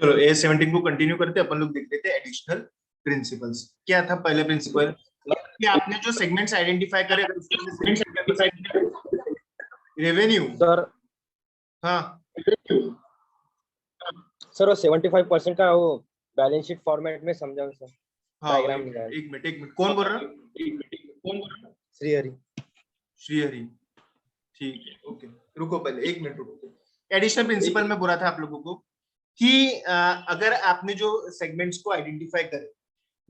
चलो A17 को continue करते, अपन लोग देख लेते हैं एडिशनल प्रिंसिपल्स। क्या था पहले प्रिंसिपल कि आपने जो सेगमेंट्स आइडेंटिफाई करे अगर उसके अंदर 75% रेवेन्यू, सर हाँ सर 75% का वो बैलेंस शीट फॉर्मेट में समझाओ सर। हाँ डायग्राम एक निकाल। मिनट कौन बोल रहा? श्रीहरि। श्रीहरि, ठीक है ओके। रुको पहले एक मिनट रुको। एडिशनल प्रिंसिपल में बोला था आप लोगों को कि अगर आपने जो सेगमेंट्स को आइडेंटिफाई करे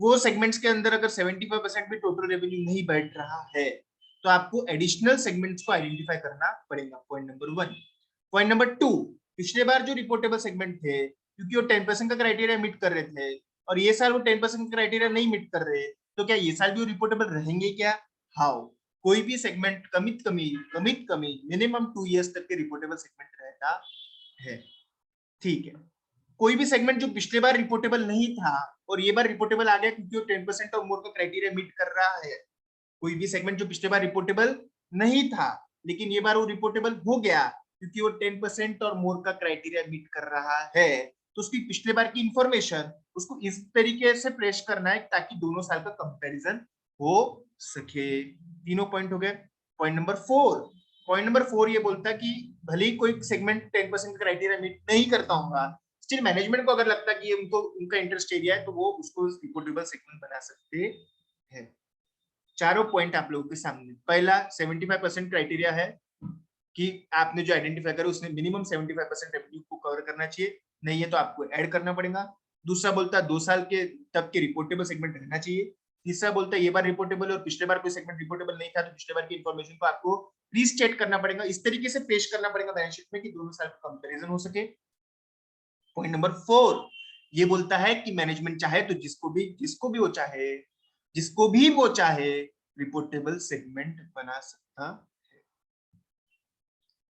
वो सेगमेंट्स के अंदर अगर 75% भी टोटल रेवेन्यू नहीं बैठ रहा है तो आपको एडिशनल सेगमेंट्स को आइडेंटिफाई करना पड़ेगा। Point number 1। पॉइंट नंबर 2, पिछले बार जो रिपोर्टेबल सेगमेंट थे क्योंकि वो 10% का क्राइटेरिया मीट कर रहे थे और ये साल वो 10% का क्राइटेरिया नहीं मीट कर रहे, तो क्या ये साल भी वो रिपोर्टेबल रहेंगे क्या? हाउ कोई भी सेगमेंट कमित कमी मिनिमम 2 इयर्स तक के रिपोर्टेबल सेगमेंट रहता है। ठीक है, कोई भी सेगमेंट जो पिछले बार रिपोर्टेबल नहीं था और ये बार रिपोर्टेबल आ गया क्योंकि वो 10% और मोर का क्राइटेरिया मीट कर रहा है। कोई भी सेगमेंट जो पिछले बार रिपोर्टेबल नहीं था लेकिन ये बार वो रिपोर्टेबल हो गया क्योंकि वो 10% और मोर का क्राइटेरिया मीट कर रहा है, तो उसकी पिछले बार की इंफॉर्मेशन उसको इस तरीके से पेश करना है ताकि दोनों साल का कंपैरिजन हो सके। तीनों पॉइंट हो गए। पॉइंट नंबर 4, पॉइंट नंबर 4 ये बोलता है कि भले ही कोई सेगमेंट 10% का क्राइटेरिया मीट नहीं करता होगा, स्टिल मैनेजमेंट को अगर लगता है कि उनको उनका इंटरेस्ट एरिया है तो वो उसको रिपोर्टेबल सेगमेंट बना सकते हैं। चारों पॉइंट आप लोगों के सामने। पहला 75% क्राइटेरिया है कि आपने जो आइडेंटिफाई करा उसने मिनिमम 75% रेवेन्यू को कवर करना चाहिए, नहीं है तो आपको ऐड करना पड़ेगा। दूसरा बोलता है 2 साल के तक के रिपोर्टेबल सेगमेंट रहना चाहिए। तीसरा बोलता है ये बार रिपोर्टेबल और पिछले बार कोई सेगमेंट रिपोर्टेबल नहीं था तो पिछले बार की इंफॉर्मेशन को आपको रीस्टेट करना पड़ेगा, इस तरीके से पेश करना पड़ेगा बैलेंस शीट में कि दोनों साल का कंपैरिजन हो सके। पॉइंट नंबर 4 ये बोलता है कि मैनेजमेंट चाहे तो जिसको भी वो चाहे रिपोर्टेबल सेगमेंट बना सकता है।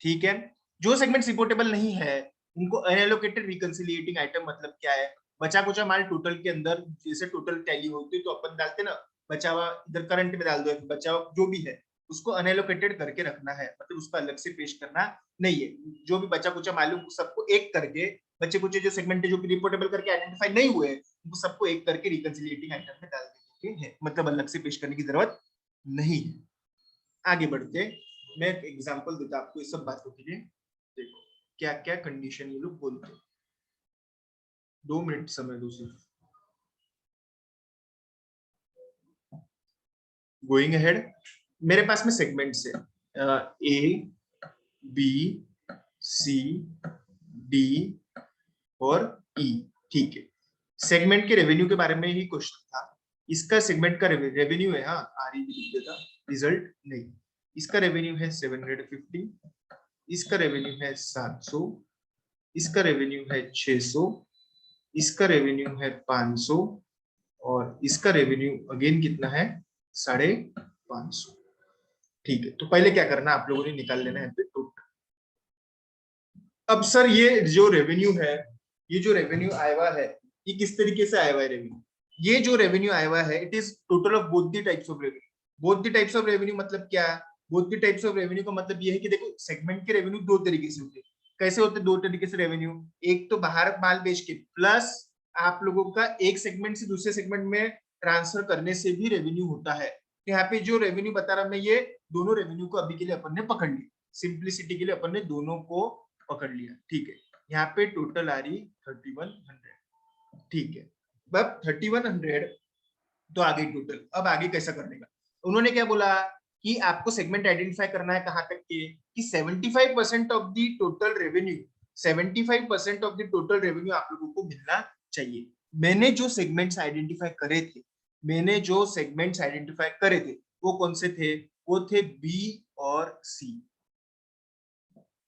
ठीक है, जो सेगमेंट रिपोर्टेबल नहीं है उनको अनएलोकेटेड रिकंसिलिएटिंग आइटम मतलब क्या है? बचा कुचा माल टोटल के अंदर जैसे टोटल टैली होती है तो अपन डालते ना बचा हुआ इधर करंट में डाल दो, बचा हुआ जो भी है उसको अनएलोकेटेड करके रखना है, मतलब उसको अलग से पेश करना नहीं है। जो भी बचा कुचा मालूम सबको एक करके बचे कुचे जो सेगमेंट है जो रिपोर्टेबल करके आइडेंटिफाई नहीं हुए उनको सबको एक करके रिकंसिलिएटिंग आइटम में डाल देते हैं, मतलब अलग से पेश करने की जरूरत नहीं है। आगे बढ़ते, मैं एक एग्जांपल देता आपको इस सब बातों के लिए। देखो क्या क्या कंडीशन ये लोग बोलते हैं। 2 मिनट समय दो सिर्फ। गोइंग अहेड, मेरे पास में सेगमेंट्स है ए बी सी डी और ई। ठीक है, सेगमेंट के रेवेन्यू के बारे में ही क्वेश्चन था। इसका सेगमेंट का रेवेन्यू है, हाँ आर ई भी लिख देता, रिजल्ट नहीं। इसका रेवेन्यू है 750, इसका रेवेन्यू है 700, इसका रेवेन्यू है 600, इसका रेवेन्यू है 500 और इसका रेवेन्यू अगेन कितना है 550। ठीक है, तो पहले क्या करना आप लोगों ने निकाल लेना है टोटल। अब सर ये जो रेवेन्यू है, ये जो रेवेन्यू आया हुआ है ये किस तरीके से आया हुआ है रेवेन्यू? ये जो रेवेन्यू आया हुआ है it is total of both the types of revenue. Both the types of revenue मतलब क्या? Both the types of revenue का मतलब ये है कि देखो सेगमेंट के रेवेन्यू दो तरीके से होते हैं। कैसे होते हैं दो तरीके से रेवेन्यू? एक तो बाहर माल बेच के प्लस आप लोगों का एक सेगमेंट से दूसरे सेगमेंट में ट्रांसफर करने से भी रेवेन्यू होता है। तो यहाँ पे जो रेवेन्यू बता रहा मैं ये दोनों रेवेन्यू को अभी के लिए अपन ने पकड़ लिया, सिंप्लिसिटी के लिए अपन ने दोनों को पकड़ लिया। ठीक है, यहाँ पे टोटल आ रही 3100। ठीक है, अब 3100 तो आ गई टोटल। अब आगे कैसा करने का? उन्होंने क्या बोला कि आपको सेगमेंट आइडेंटिफाई करना है कहां तक के कि 75% of the total revenue, 75% of the total revenue आप लोगों को मिलना चाहिए। मैंने जो सेगमेंट्स आइडेंटिफाई करे थे वो कौन से थे? वो थे बी और सी।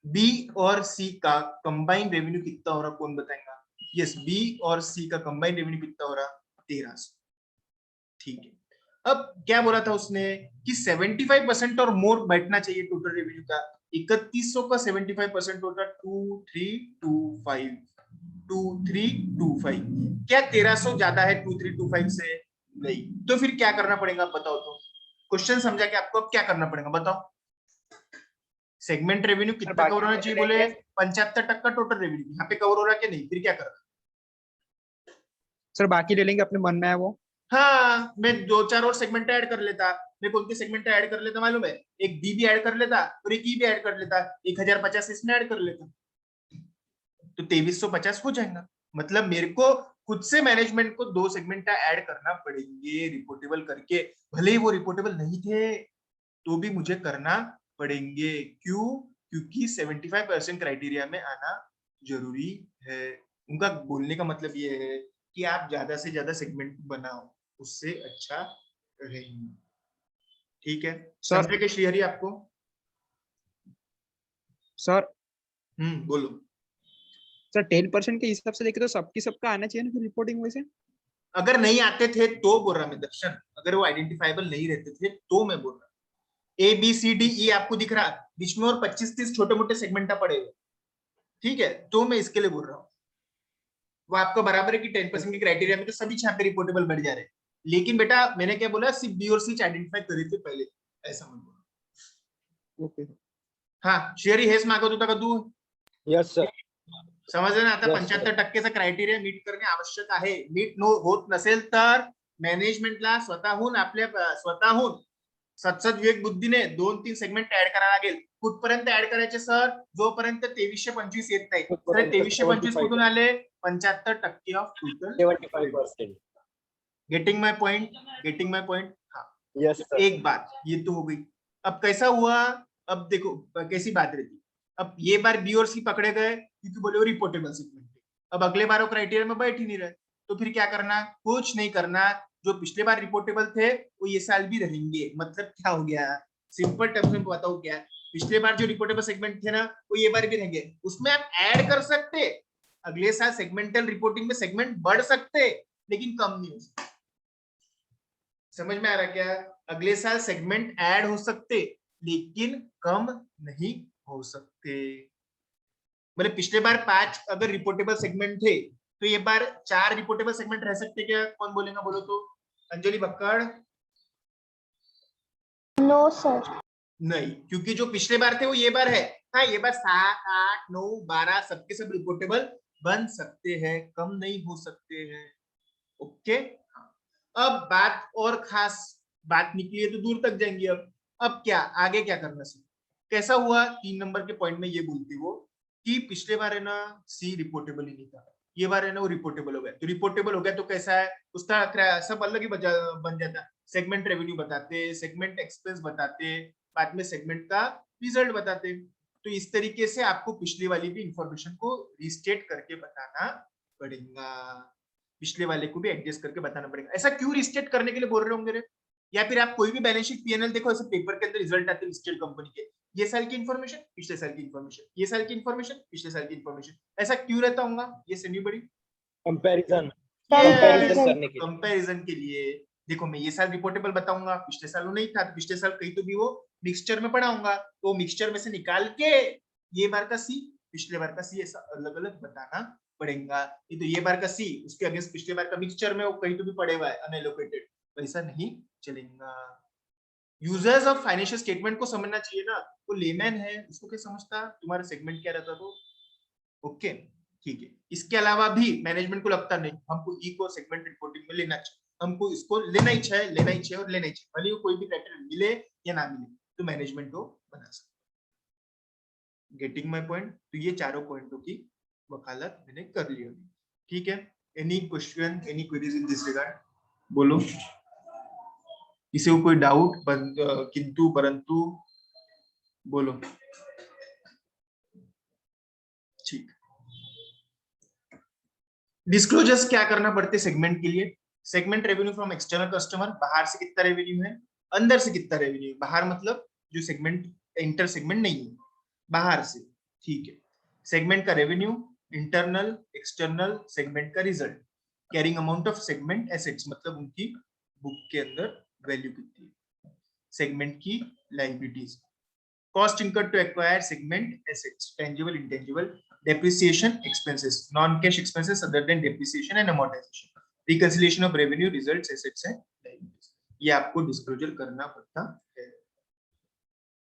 बी और सी का कंबाइंड रेवेन्यू कितना हो रहा कौन बताएगा? यस, बी और सी का कंबाइंड रेवेन्यू कितना हो रहा? 1300। ठीक है, अब क्या बोला था उसने कि 75% और मोर बैठना चाहिए टोटल रेवेन्यू का। 3100 का 75% होता 2325। 2325 क्या 1300 ज्यादा है 2325 से? नहीं। तो फिर क्या करना पड़ेगा बताओ? तो क्वेश्चन समझा कि आपको अब क्या करना पड़ेगा बताओ? सेगमेंट रेवेन्यू कितना कवर होना चाहिए? बोले 75% टोटल रेवेन्यू। यहाँ पे कवर हो रहा है कि नहीं? फिर क्या करना? सर बाकी ले लेंगे अपने मन में है वो। हाँ, मैं 2-4 और सेगमेंट ऐड कर लेता। मैं कौन के सेगमेंट ऐड कर लेता मालूम है? एक डी भी ऐड कर लेता और एक ई भी ऐड कर लेता, 1050 इसमें ऐड कर लेता, तो 2350 हो जाएगा। मतलब मेरे को खुद से मैनेजमेंट को 2 सेगमेंट ऐड करना पड़ेंगे रिपोर्टेबल करके, भले ही वो रिपोर्टेबल नहीं थे तो भी मुझे करना पड़ेंगे। क्यों? क्योंकि 75% क्राइटेरिया में आना जरूरी है। उनका बोलने का मतलब ये है कि आप ज्यादा से ज्यादा सेगमेंट बनाओ, उससे अच्छा रहेंगे। ठीक है, सर समझे कि श्रीहरि आपको? सर बोलो। सर 10% के हिसाब से देखे तो सबकी सबका आना चाहिए ना फिर रिपोर्टिंग वैसे। अगर नहीं आते थे तो बोल रहा मैं दर्शन, अगर वो आइडेंटिफाइबल नहीं रहते थे तो मैं बोल रहा। A B C D E आपको दिख रहा, बीच में और 25-30 छोटे मोटे सेगमेंट पड़े हुए, ठीक है, तो मैं इसके लिए बोल रहा हूँ। वो आपको बराबर है कि 10% के क्राइटेरिया में तो सभी यहाँ पे रिपोर्टेबल बढ़ जा रहे हैं, लेकिन बेटा मैंने क्या बोला, सिर्फ बी और सी आइडेंटिफाई करे थे पहले, ऐसा मत बोलो। ओके हाँ, शेअरी हेच मागत होता का तू? Yes sir. समजलं ना आता? Yes, 75%चा क्रायटेरिया मीट करणे आवश्यक आहे. मीट होत नसेल तर मॅनेजमेंटला स्वतःहून सदसद विवेक बुद्धीने 2-3 सेगमेंट ऍड करायला लागेल. कुठपर्यंत ऍड करायचे सर? जोपर्यंत 2325 येत नाही. तर 2325 कुठून आले? 75% of total. 75%। Getting my point? Getting my point? हाँ, यस सर। एक बात ये तो हो गई। अब कैसा हुआ? अब देखो कैसी बात रहती। अब ये बार बी और सी पकड़े गए क्योंकि बोले वो रिपोर्टेबल सेगमेंट है। अब अगले बार वो क्राइटेरिया में बैठ ही नहीं रहे, तो फिर क्या करना? कुछ नहीं करना। जो पिछले बार रिपोर्टेबल थे वो ये साल भी रहेंगे। मतलब क्या हो गया? सिंपल टर्म्स में बताओ क्या? पिछले बार जो रिपोर्टेबल सेगमेंट थे ना, वो ये बार भी रहेंगे। उसमें आप ऐड कर सकते, अगले साल सेगमेंटल रिपोर्टिंग में सेगमेंट बढ़ सकते, लेकिन कम नहीं हो सकते। समझ में आ रहा क्या? अगले साल सेगमेंट ऐड हो सकते लेकिन कम नहीं हो सकते। मतलब पिछले बार 5 अगर रिपोर्टेबल सेगमेंट थे तो ये बार 4 रिपोर्टेबल सेगमेंट रह सकते क्या? कौन बोलेगा बोलो तो? अंजलि बक्कड़? No sir. नहीं, क्योंकि जो पिछले बार थे वो ये बार है। हाँ, ये बार 7, 8, 9, 12 सबके सब रिपोर्टेबल बन सकते हैं, कम नहीं हो सकते हैं। ओके, अब बात और खास बात निकली है तो दूर तक जाएंगे। अब क्या आगे क्या करना चाहिए? कैसा हुआ? 3 नंबर के पॉइंट में ये बोलती वो कि पिछले बार है ना सी रिपोर्टेबल ही नहीं था, ये बार है ना वो रिपोर्टेबल हो गया। तो रिपोर्टेबल हो गया तो कैसा है उसका सब अलग ही बन जाता। सेगमेंट रेवेन्यू बताते, सेगमेंट एक्सपेंस बताते, बाद में सेगमेंट का रिजल्ट बताते। तो इस तरीके से आपको पिछली वाली भी इंफॉर्मेशन को रिस्टेट करके बताना पड़ेगा, पिछले वाले को भी एडजस्ट करके बताना पड़ेगा। ऐसा क्यों रिस्टेट करने के लिए बोल रहे होंगे रे? या फिर आप कोई भी बैलेंस शीट पीएनएल देखो, ऐसे पेपर के अंदर रिजल्ट आते हैं लिस्टेड कंपनी के, ये साल की इंफॉर्मेशन, पिछले साल की इंफॉर्मेशन, ये साल की इंफॉर्मेशन, पिछले साल की इंफॉर्मेशन। ऐसा क्यों रहता होगा? ये सेमी बड़ी कंपैरिजन Comparison. करने के लिए। कंपैरिजन के लिए। देखो मैं ये साल रिपोर्टेबल बताऊंगा, पिछले साल वो नहीं था, तो पिछले साल कहीं तो भी वो मिक्सचर में पढ़ाऊंगा, तो मिक्सचर में से निकाल के ये बार का सी, पिछले बार का सी, ऐसा अलग अलग बताना पड़ेगा। ये तो ये बार का सी उसके अगेंस्ट पिछले बार का मिक्सचर में वो कहीं तो भी पड़े हुआ है अनएलोकेटेड, वैसा नहीं चलेगा। यूजर्स ऑफ फाइनेंशियल स्टेटमेंट को समझना चाहिए ना, वो लेमैन है, उसको क्या समझता तुम्हारा सेगमेंट क्या रहता? तो ओके, ठीक है। इसके अलावा भी मैनेजमेंट को लगता नहीं हमको ई को सेगमेंट रिपोर्टिंग में लेना चाहिए, हमको इसको लेना ही चाहिए, लेना ही चाहिए और लेना ही चाहिए, भले वो कोई भी क्राइटेरिया मिले या ना मिले, तो मैनेजमेंट को बना सकते। Getting my point? तो ये चारों पॉइंटों की वकालत मैंने कर ली होगी। ठीक है, any question, any queries in this regard? बोलो, किसी को कोई डाउट? किंतु परंतु बोलो। ठीक, डिस्क्लोजर्स क्या करना पड़ते सेगमेंट के लिए? Segment revenue from external customer, बाहर से कितना रेवेन्यू है, अंदर से कितना रेवेन्यू है। बाहर मतलब जो सेगमेंट इंटर सेगमेंट नहीं है, बाहर से, ठीक है। सेगमेंट का रेवेन्यू, इंटरनल एक्सटर्नल, सेगमेंट का result, carrying amount of segment assets मतलब उनकी बुक के अंदर वैल्यू कितनी है, सेगमेंट की liabilities, cost incurred to acquire segment assets, tangible, intangible, depreciation expenses, non-cash expenses other than depreciation and amortization, reconciliation of revenue, results, assets and liabilities, ये आपको disclosure करना पड़ता है।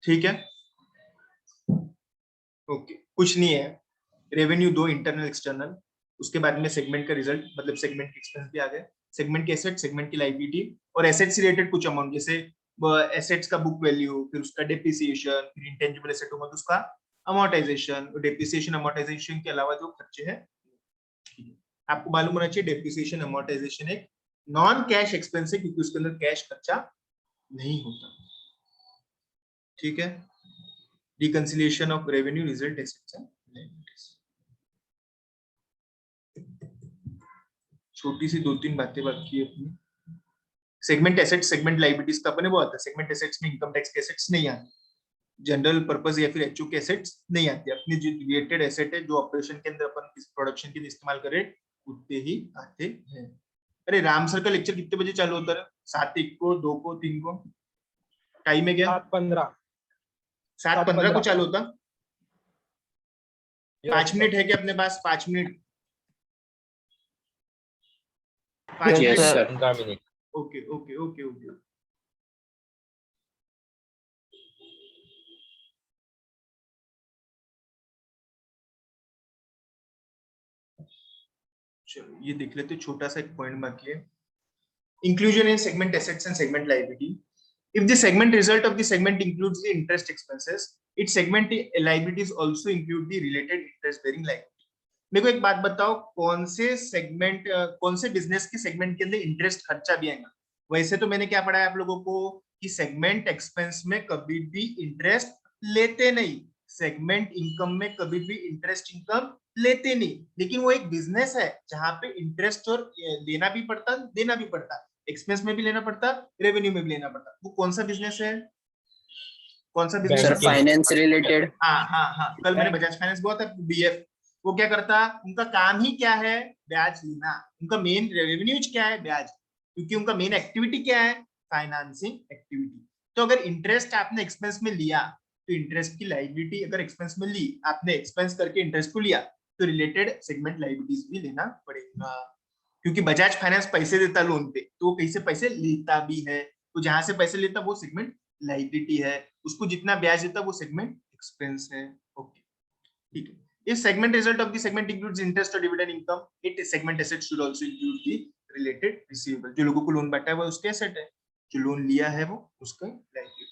ठीक है, ओके, कुछ नहीं है। रेवेन्यू दो, इंटरनल एक्सटर्नल, उसके बाद में सेगमेंट का रिजल्ट मतलब सेगमेंट के एक्सपेंस भी आ गए, सेगमेंट के एसेट, सेगमेंट की लायबिलिटी और एसेट्स रिलेटेड कुछ अमाउंट, जैसे एसेट्स का बुक वैल्यू, फिर उसका डेप्रिसिएशन, फिर इंटेंजिबल एसेट होगा तो उसका अमोर्टाइजेशन, डेप्रिसिएशन अमोर्टाइजेशन के अलावा जो खर्चे हैं। आपको मालूम होना चाहिए डेप्रिसिएशन अमोर्टाइजेशन एक नॉन कैश एक्सपेंस है क्योंकि उसके अंदर कैश खर्चा नहीं होता। ठीक है, reconciliation of revenue result assets and liabilities. छोटी सी 2-3 बातें बाकी है अपनी। सेगमेंट एसेट्स, सेगमेंट लायबिलिटीज का अपने वो आता है। सेगमेंट एसेट्स में इनकम टैक्स के एसेट्स नहीं आते, जनरल पर्पस या फिर एचओ के एसेट्स नहीं आते, अपनी जो रिलेटेड एसेट है जो ऑपरेशन के अंदर अपन इस प्रोडक्शन के लिए इस्तेमाल करें उतने ही आते हैं। अरे राम सर का लेक्चर कितने बजे चालू होता है? 7:01 को, 2 को, 3 को? टाइम है क्या? 7:15 7:15 को चालू होता। 5 Yes, मिनट है क्या अपने पास? 5 minute, 5 Yes, minute. sir. 15 minute. Okay okay okay okay. चलो ये देख लेते, छोटा सा एक पॉइंट बाकी है। Inclusion in segment assets and segment liability. If the segment result of the segment includes the interest expenses, its segment liabilities also include the related interest bearing liability. मेरे को एक बात बताओ, कौन से सेगमेंट, कौन से बिजनेस के सेगमेंट के अंदर इंटरेस्ट खर्चा भी आएगा? वैसे तो मैंने क्या पढ़ा है आप लोगों को कि सेगमेंट एक्सपेंस में कभी भी इंटरेस्ट लेते नहीं, सेगमेंट इनकम में कभी भी इंटरेस्ट इनकम लेते नहीं, लेकिन वो एक बिजनेस है जहां पे इंटरेस्ट और लेना भी पड़ता, देना भी पड़ता, एक्सपेंस में भी लेना पड़ता, रेवेन्यू में भी लेना पड़ता। वो कौन सा बिजनेस है? कौन सा बिजनेस सर है? Finance related. हाँ हाँ हाँ, कल मैंने बजाज फाइनेंस बहुत है, बीएफ। वो क्या करता, उनका काम ही क्या है? ब्याज लेना। उनका मेन रेवेन्यूज क्या है? ब्याज, क्योंकि उनका मेन एक्टिविटी क्या है? Financing activity. तो अगर इंटरेस्ट आपने एक्सपेंस में लिया तो इंटरेस्ट की लायबिलिटी अगर एक्सपेंस में ली, आपने एक्सपेंस करके इंटरेस्ट को लिया तो रिलेटेड सेगमेंट लायबिलिटीज भी लेना पड़ेगा, क्योंकि बजाज फाइनेंस पैसे देता लोन पे तो वो कहीं से पैसे लेता भी है, तो जहां से पैसे लेता वो सेगमेंट लायबिलिटी है, उसको जितना ब्याज देता वो सेगमेंट एक्सपेंस है। ओके ठीक है। If segment result of the segment includes interest or dividend income, it segment asset should also include the related receivable. जो लोगों को लोन बैठा है वो उसके एसेट है, जो लोन लिया है वो उसका लायबिलिटी।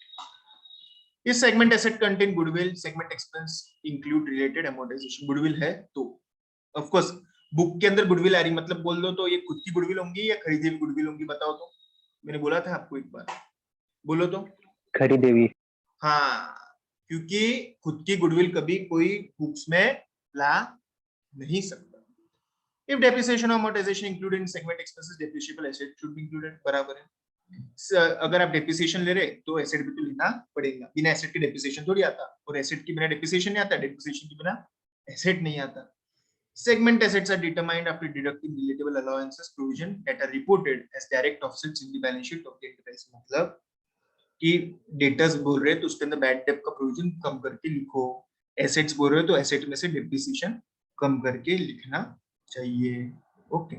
इस segment asset contain goodwill, segment expense include related amortisation. Goodwill है तो ऑफ कोर्स बुक के अंदर गुडविल आ रही, मतलब बोल दो तो ये खुद की गुडविल होंगी या खरीदी हुई गुडविल होंगी? बताओ तो, मैंने बोला था आपको एक बार, बोलो तो। खरीदी हुई। हाँ, क्योंकि खुद की गुडविल कभी कोई बुक्स में ला नहीं सकता। If depreciation or amortization included in segment expenses, depreciable asset should be included. बराबर है। अगर आप डेप्रिसिएशन ले रहे तो एसेट भी तो लेना पड़ेगा, बिना एसेट के डेप्रिसिएशन थोड़ी आता, और एसेट के बिना डेप्रिसिएशन नहीं आता, डेप्रिसिएशन के बिना एसेट नहीं आता। Segment assets are determined after deducting relatable allowances provision that are reported as direct offsets in the balance sheet of the enterprise। मतलब कि डेटर्स बोल रहे हैं तो उसके अंदर बैड डेट का प्रोविजन कम करके लिखो, एसेट्स बोल रहे हो तो एसेट में से डेप्रिसिएशन कम करके लिखना चाहिए। ओके।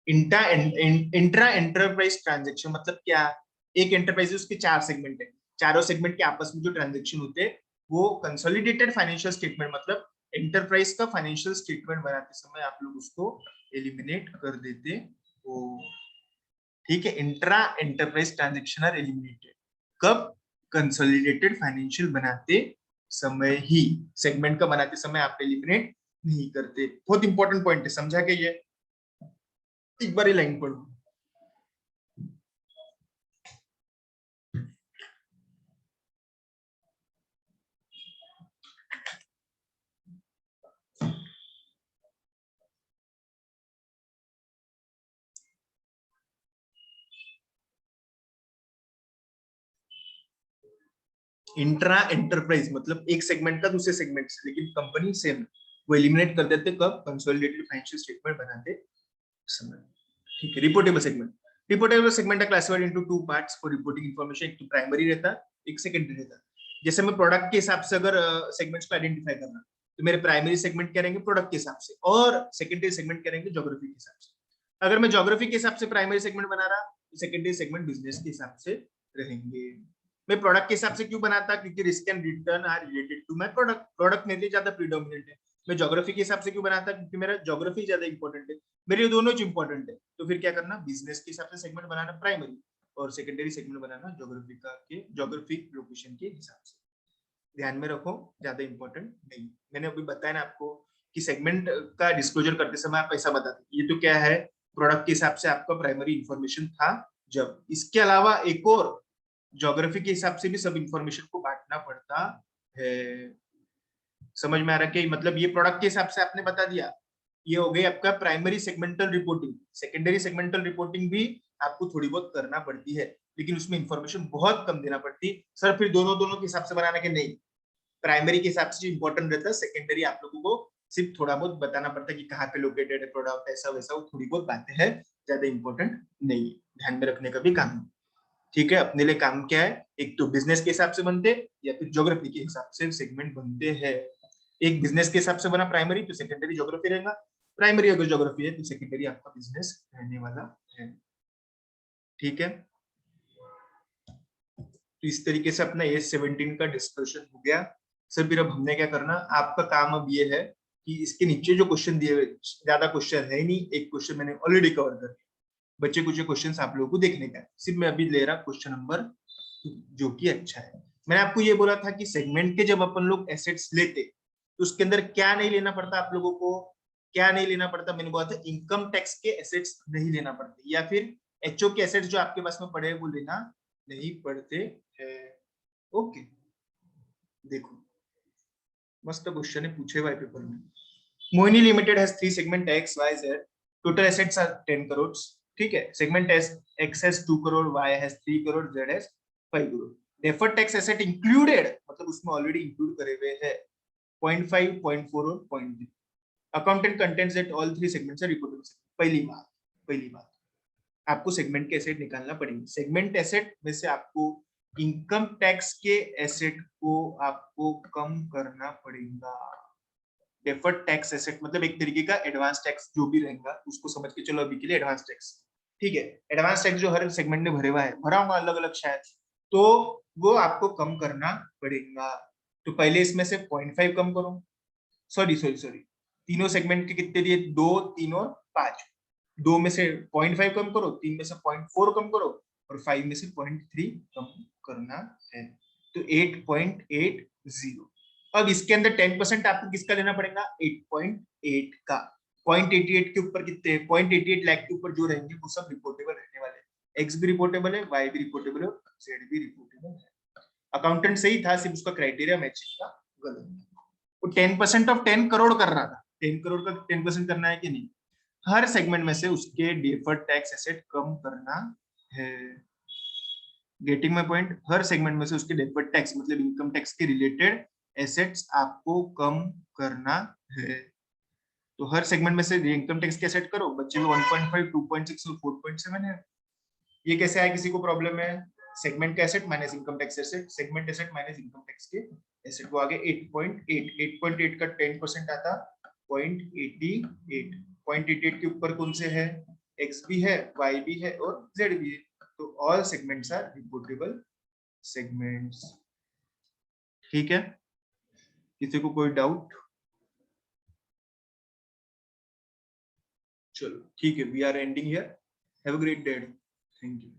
इंट्रा एंटरप्राइज ट्रांजैक्शन मतलब क्या? एक एंटरप्राइज उसके 4 सेगमेंट है, चारों सेगमेंट के आपस में जो ट्रांजैक्शन होते हैं वो कंसोलिडेटेड फाइनेंशियल स्टेटमेंट, मतलब एंटरप्राइज का फाइनेंशियल स्टेटमेंट बनाते समय आप लोग उसको एलिमिनेट कर देते हो। ठीक है, intra enterprise transaction are eliminated कब? कंसोलिडेटेड फाइनेंशियल बनाते समय ही, सेगमेंट का बनाते समय आप एलिमिनेट नहीं करते। बहुत इंपॉर्टेंट पॉइंट है, समझा के ये एक बार लाइन पढ़ो। इंट्रा एंटरप्राइज मतलब एक सेगमेंट का दूसरे सेगमेंट से, लेकिन कंपनी सेम, वो एलिमिनेट कर देते कब? कंसोलिडेटेड फाइनेंशियल स्टेटमेंट बनाते समय। ठीक है। Reportable segment, reportable segment are classified into 2 parts for reporting information. एक तो प्राइमरी रहता है, एक सेकेंडरी रहता है। जैसे मैं प्रोडक्ट के हिसाब से अगर सेगमेंट्स को आइडेंटिफाई करना तो मेरे प्राइमरी सेगमेंट क्या रहेंगे? प्रोडक्ट के हिसाब से, और सेकेंडरी सेगमेंट क्या रहेंगे? ज्योग्राफी के हिसाब से। अगर मैं ज्योग्राफी के हिसाब से प्राइमरी सेगमेंट बना रहा तो सेकेंडरी सेगमेंट बिजनेस के हिसाब से रहेंगे। मैं प्रोडक्ट के हिसाब से क्यों बनाता? क्योंकि risk and return are related to my product, product मेरे लिए ज्यादा प्रीडोमिनेंट है, मैं ज्योग्राफी के हिसाब से क्यों बनाता, क्योंकि मेरा ज्योग्राफी ज्यादा इंपॉर्टेंट है, मेरे लिए दोनों इंपॉर्टेंट है। तो फिर क्या करना, बिजनेस के हिसाब से सेगमेंट बनाना प्राइमरी, और सेकेंडरी सेगमेंट बनाना ज्योग्राफी का के ज्योग्राफिक लोकेशन के हिसाब से। ध्यान में रखो, ज्यादा इंपॉर्टेंट नहीं। मैंने अभी बताया ना आपको कि सेगमेंट का डिस्क्लोजर करते समय आप ऐसा बताते, ये तो क्या है, प्रोडक्ट के हिसाब से आपका प्राइमरी इंफॉर्मेशन था। जब इसके अलावा एक और ज्योग्राफी के हिसाब से भी सब इंफॉर्मेशन को बांटना पड़ता है। समझ में आ रहा है कि मतलब ये प्रोडक्ट के हिसाब से आपने बता दिया, ये हो गई आपका primary segmental reporting. Secondary segmental reporting भी आपको थोड़ी बहुत करना पड़ती है, लेकिन उसमें इंफॉर्मेशन बहुत कम देना पड़ती। सर फिर दोनों दोनों के हिसाब से बनाना के नहीं, प्राइमरी के हिसाब से इंपॉर्टेंट रहता है, सेकेंडरी आप लोगों को सिर्फ थोड़ा बहुत बताना पड़ता है कि कहाँ पे लोकेटेड है प्रोडक्ट, ऐसा वैसा, वो थोड़ी बहुत बातें हैं, ज्यादा इंपॉर्टेंट नहीं है, ध्यान में रखने का भी काम है। ठीक है, अपने लिए काम क्या है, एक तो बिजनेस के हिसाब से बनते या फिर ज्योग्राफी के हिसाब से सेगमेंट बनते हैं। एक बिजनेस के हिसाब से बना प्राइमरी, तो सेकेंडरी ज्योग्राफी रहेगा, प्राइमरी अगर ज्योग्राफी है तो सेकेंडरी आपका बिजनेस रहने वाला है। ठीक है, तो इस तरीके से अपना A17 का डिस्कशन हो गया। सर फिर अब हमने क्या करना, आपका काम अब ये है कि इसके नीचे जो क्वेश्चन दिए हुए, ज्यादा क्वेश्चन है ही नहीं, एक क्वेश्चन मैंने ऑलरेडी कवर कर दिया, बच्चे कुछ क्वेश्चंस आप लोगों को देखने का है। सिर्फ मैं अभी ले रहा क्वेश्चन नंबर, जो कि अच्छा है। मैंने आपको ये बोला था कि सेगमेंट के जब अपन लोग एसेट्स लेते तो उसके अंदर क्या नहीं लेना पड़ता आप लोगों को, क्या नहीं लेना पड़ता, मैंने बोला था इनकम टैक्स के एसेट्स नहीं लेना पड़ते, या फिर एचओ के एसेट्स जो आपके पास में पड़े हैं वो लेना नहीं पड़ते हैं। ओके, देखो मस्त क्वेश्चन है, पूछे हुआ है पेपर में। Mohini limited has 3 segment X, Y, Z. Total assets are 10 crore. ठीक है, segment X has 2 crore, Y has 3 crore, Z has 5 crore. Deferred tax asset included, मतलब उसमें ऑलरेडी इंक्लूड करे हुए हैं 0.5, 0.4 और 0.3। Accountant contends that all 3 segments are reportable. पहली बात आपको सेगमेंट के एसेट निकालना पड़ेंगे। सेगमेंट एसेट में से आपको इनकम टैक्स के एसेट को आपको कम करना पड़ेगा। डेफर्ड टैक्स एसेट मतलब एक तरीके का एडवांस टैक्स जो भी रहेगा उसको समझ के चलो अभी के लिए एडवांस टैक्स। ठीक है, एडवांस टैक्स जो हर सेगमेंट में भरे हुआ है, भरा होगा अलग अलग शायद, तो वो आपको कम करना पड़ेगा। तो पहले इसमें से 0.5 कम करो, सॉरी तीनों सेगमेंट के कितने दिए, 2, 3 और 5। 2 में से 0.5 कम करो, 3 में से 0.4 कम करो, और 5 में से 0.3 कम करना है, तो 8.80। अब इसके अंदर 10% आपको किसका लेना पड़ेगा, 8.8 का। 0.88 के ऊपर कितने, 0.88 लाख के ऊपर जो रहेंगे वो सब रिपोर्टेबल रहने वाले हैं। एक्स भी रिपोर्टेबल है, वाई भी रिपोर्टेबल है, जेड भी रिपोर्टेबल है। अकाउंटेंट सही था, सिर्फ उसका क्राइटेरिया मैचिंग का गलत है। वो 10% ऑफ 10 करोड़ कर रहा था, 10 करोड़ का 10% करना है कि नहीं, हर सेगमेंट में से उसके डेफर्ड टैक्स एसेट कम करना है। Getting my point, her segment में से उसके डेफर्ड टैक्स मतलब इनकम टैक्स के रिलेटेड एसेट्स आपको कम करना है। तो हर सेगमेंट में से इनकम टैक्स के एसेट करो, बच्चे में 1.5, 2.6 और 4.7 है। ये कैसे आया, किसी को प्रॉब्लम है, सेगमेंट का asset minus income tax asset, segment asset minus income tax के एसेट को आगे 8.8 का 10% आता 0.88। 0.88 के ऊपर कौन से है, एक्स भी है, वाई भी है और जेड भी है, तो all segments are reportable segments. ठीक है, किसी को कोई डाउट? चलो ठीक है, we are ending here, have a great day, thank you.